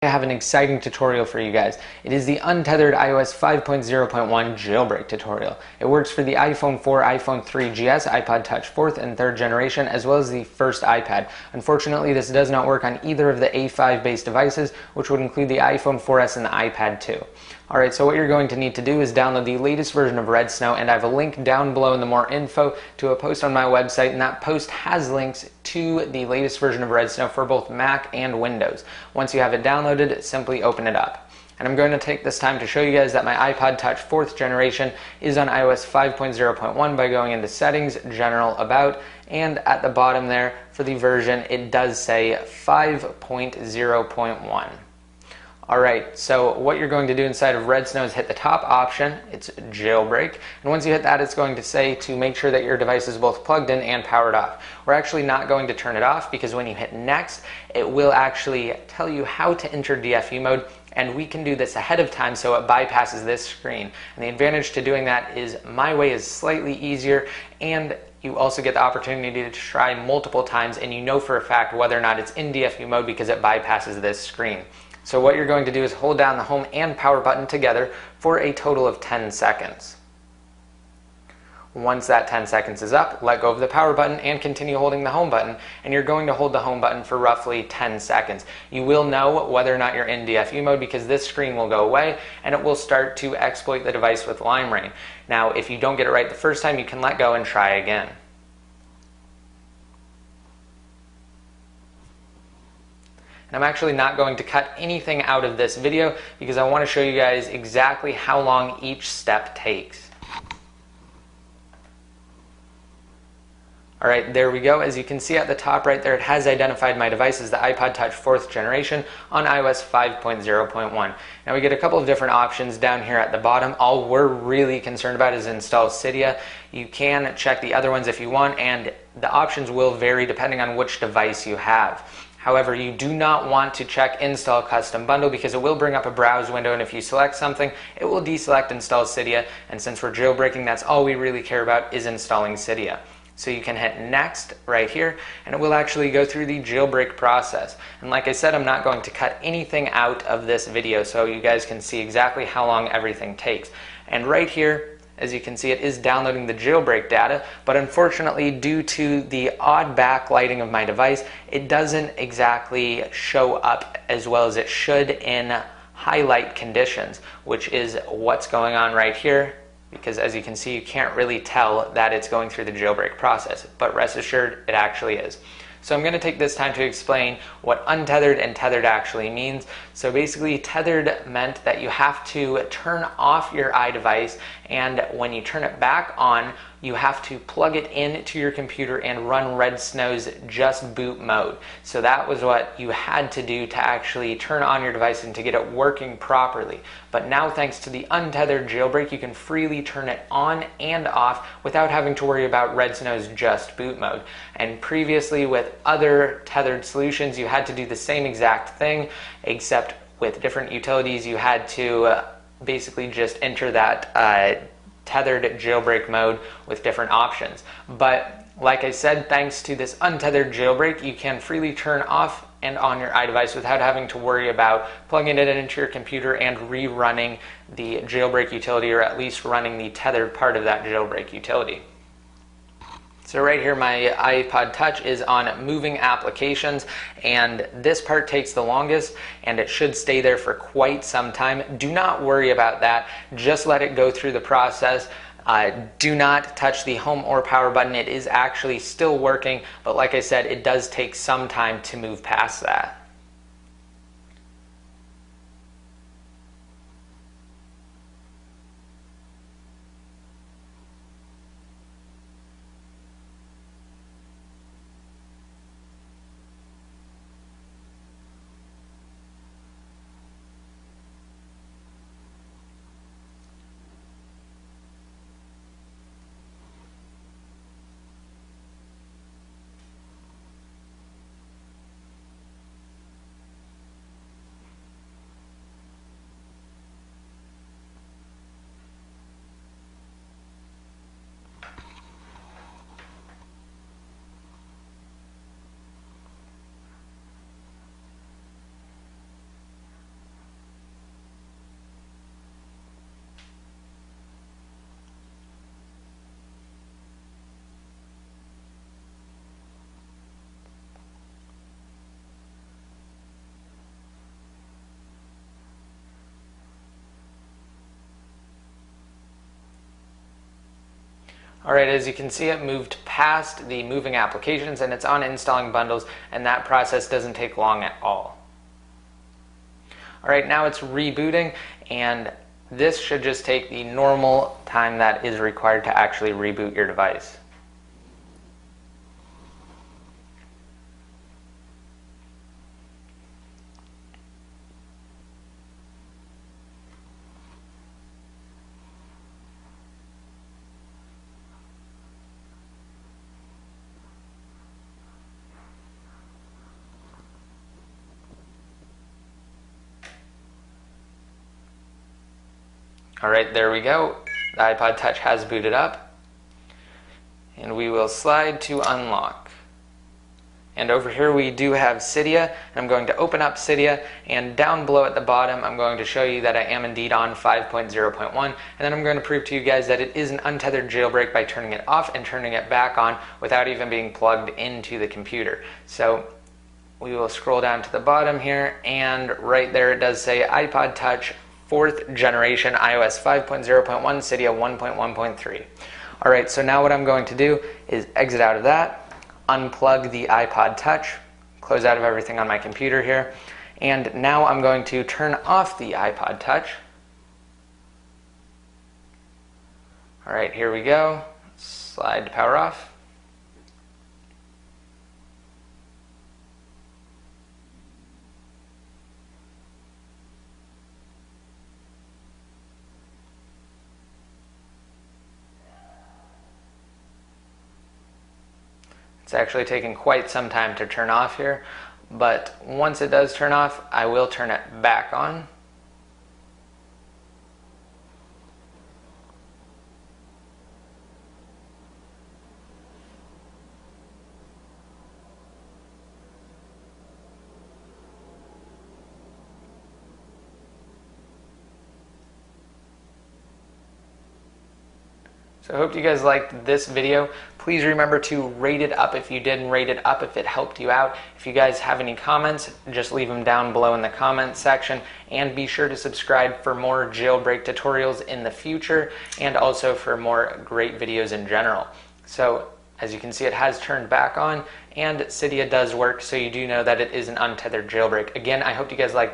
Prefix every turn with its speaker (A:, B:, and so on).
A: I have an exciting tutorial for you guys. It is the untethered iOS 5.0.1 jailbreak tutorial. It works for the iPhone 4, iPhone 3GS, iPod Touch 4th and 3rd generation, as well as the first iPad. Unfortunately, this does not work on either of the A5 based devices, which would include the iPhone 4S and the iPad 2. Alright, so what you're going to need to do is download the latest version of Redsn0w, and I have a link down below in the more info to a post on my website, and that post has links to the latest version of Redsn0w for both Mac and Windows. Once you have it downloaded, simply open it up. And I'm going to take this time to show you guys that my iPod Touch 4th generation is on iOS 5.0.1 by going into Settings, General, About, and at the bottom there for the version it does say 5.0.1. Alright, so what you're going to do inside of Redsn0w is hit the top option, it's jailbreak, and once you hit that it's going to say to make sure that your device is both plugged in and powered off. We're actually not going to turn it off because when you hit next, it will actually tell you how to enter DFU mode, and we can do this ahead of time so it bypasses this screen. And the advantage to doing that is my way is slightly easier, and you also get the opportunity to try multiple times and you know for a fact whether or not it's in DFU mode because it bypasses this screen. So what you're going to do is hold down the home and power button together for a total of 10 seconds. Once that 10 seconds is up, let go of the power button and continue holding the home button, and you're going to hold the home button for roughly 10 seconds. You will know whether or not you're in DFU mode because this screen will go away and it will start to exploit the device with limerain. Now, if you don't get it right the first time, you can let go and try again. And I'm actually not going to cut anything out of this video because I want to show you guys exactly how long each step takes. Alright, there we go. As you can see at the top right there, it has identified my device as the iPod Touch 4th generation on iOS 5.0.1. Now we get a couple of different options down here at the bottom. All we're really concerned about is install Cydia. You can check the other ones if you want, and the options will vary depending on which device you have. However, you do not want to check Install Custom Bundle because it will bring up a browse window, and if you select something, it will deselect Install Cydia, and since we're jailbreaking, that's all we really care about is installing Cydia. So you can hit Next right here, and it will actually go through the jailbreak process. And like I said, I'm not going to cut anything out of this video so you guys can see exactly how long everything takes. And right here, as you can see, it is downloading the jailbreak data, but unfortunately, due to the odd backlighting of my device, it doesn't exactly show up as well as it should in highlight conditions, which is what's going on right here, because as you can see, you can't really tell that it's going through the jailbreak process, but rest assured, it actually is. So I'm going to take this time to explain what untethered and tethered actually means. So basically, tethered meant that you have to turn off your iDevice, and when you turn it back on, you have to plug it into your computer and run Redsn0w's just boot mode. So that was what you had to do to actually turn on your device and to get it working properly. But now, thanks to the untethered jailbreak, you can freely turn it on and off without having to worry about Redsn0w's just boot mode. And previously, with other tethered solutions, you had to do the same exact thing, except with different utilities, you had to basically just enter that tethered jailbreak mode with different options. But like I said, thanks to this untethered jailbreak, you can freely turn off and on your iDevice without having to worry about plugging it into your computer and rerunning the jailbreak utility, or at least running the tethered part of that jailbreak utility. So right here, my iPod Touch is on moving applications, and this part takes the longest, and it should stay there for quite some time. Do not worry about that. Just let it go through the process. Do not touch the home or power button. It is actually still working, but like I said, it does take some time to move past that. Alright, as you can see, it moved past the moving applications and it's on installing bundles, and that process doesn't take long at all. Alright, now it's rebooting, and this should just take the normal time that is required to actually reboot your device. Alright, there we go. The iPod Touch has booted up. And we will slide to unlock. And over here we do have Cydia. And I'm going to open up Cydia, and down below at the bottom I'm going to show you that I am indeed on 5.0.1, and then I'm going to prove to you guys that it is an untethered jailbreak by turning it off and turning it back on without even being plugged into the computer. So we will scroll down to the bottom here, and right there it does say iPod Touch 4th generation, iOS 5.0.1, Cydia 1.1.3. Alright, so now what I'm going to do is exit out of that, unplug the iPod Touch, close out of everything on my computer here, and now I'm going to turn off the iPod Touch. Alright, here we go. Slide to power off. It's actually taking quite some time to turn off here, but once it does turn off, I will turn it back on. So I hope you guys liked this video. Please remember to rate it up if you did, and rate it up if it helped you out. If you guys have any comments, just leave them down below in the comments section, and be sure to subscribe for more jailbreak tutorials in the future, and also for more great videos in general. So as you can see, it has turned back on, and Cydia does work, so you do know that it is an untethered jailbreak. Again, I hope you guys liked